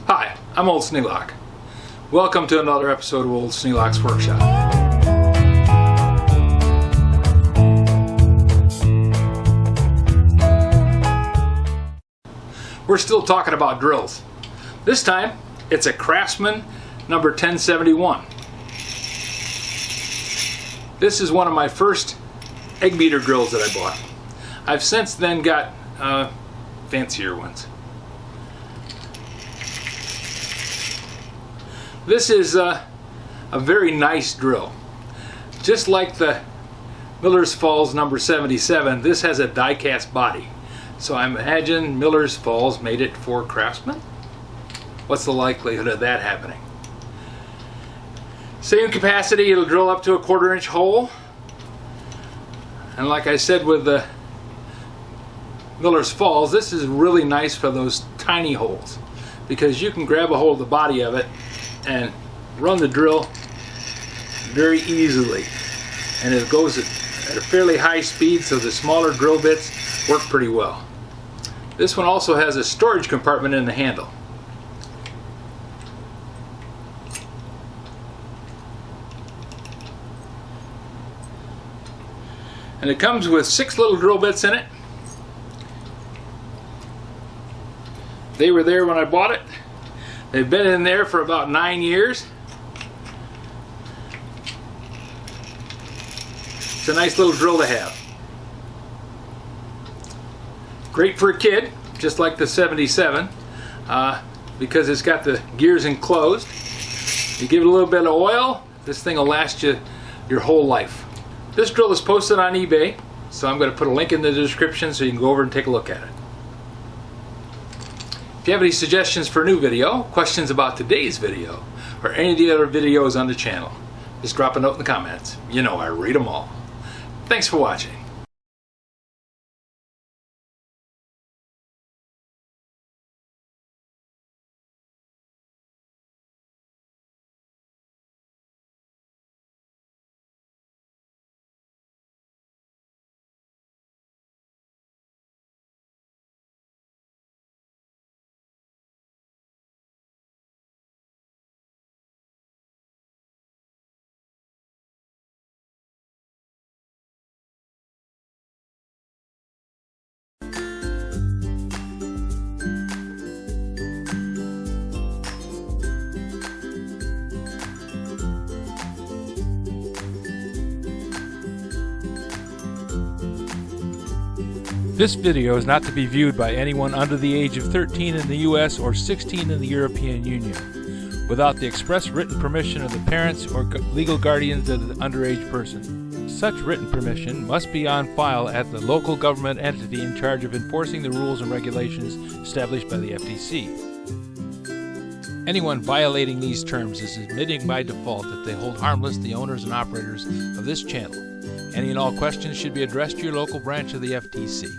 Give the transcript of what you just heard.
Hi, I'm Old Sneelock. Welcome to another episode of Old Sneelock's Workshop. We're still talking about drills. This time, it's a Craftsman number 1071. This is one of my first egg beater drills that I bought. I've since then got fancier ones. This is a very nice drill. Just like the Miller's Falls number 77, this has a die-cast body. So I imagine Miller's Falls made it for Craftsman? What's the likelihood of that happening? Same capacity, it'll drill up to a 1/4 inch hole. And like I said with the Miller's Falls, this is really nice for those tiny holes, because you can grab a hold of the body of it and run the drill very easily, and it goes at a fairly high speed, so the smaller drill bits work pretty well. This one also has a storage compartment in the handle. And it comes with 6 little drill bits in it. They were there when I bought it. They've been in there for about 9 years. It's a nice little drill to have. Great for a kid, just like the 77, because it's got the gears enclosed. You give it a little bit of oil, this thing will last you your whole life. This drill is posted on eBay, so I'm going to put a link in the description so you can go over and take a look at it. If you have any suggestions for a new video, questions about today's video, or any of the other videos on the channel, just drop a note in the comments. You know I read them all. Thanks for watching. This video is not to be viewed by anyone under the age of 13 in the US or 16 in the European Union, without the express written permission of the parents or legal guardians of the underage person. Such written permission must be on file at the local government entity in charge of enforcing the rules and regulations established by the FTC. Anyone violating these terms is admitting by default that they hold harmless the owners and operators of this channel. Any and all questions should be addressed to your local branch of the FTC.